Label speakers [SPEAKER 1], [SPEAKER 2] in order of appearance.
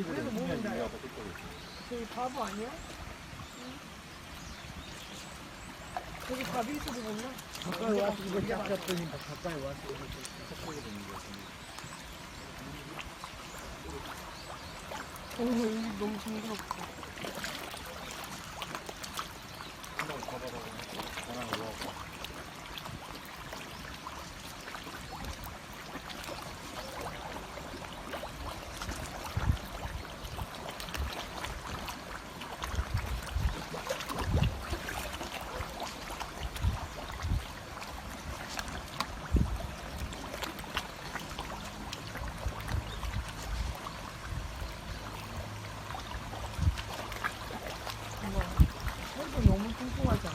[SPEAKER 1] 그래도 모른다. 저기 바보 아니야? 저기 밥이 있어도 몰라?
[SPEAKER 2] 가까이 와서 이거 쫙 잡더니 가까이 와서 이거 섞게 되는 거야.
[SPEAKER 1] 여기 너무 징그럽다.
[SPEAKER 2] 한번 잡아봐. 전화를 놓아봐.
[SPEAKER 1] 너무 뚱뚱하지 않아?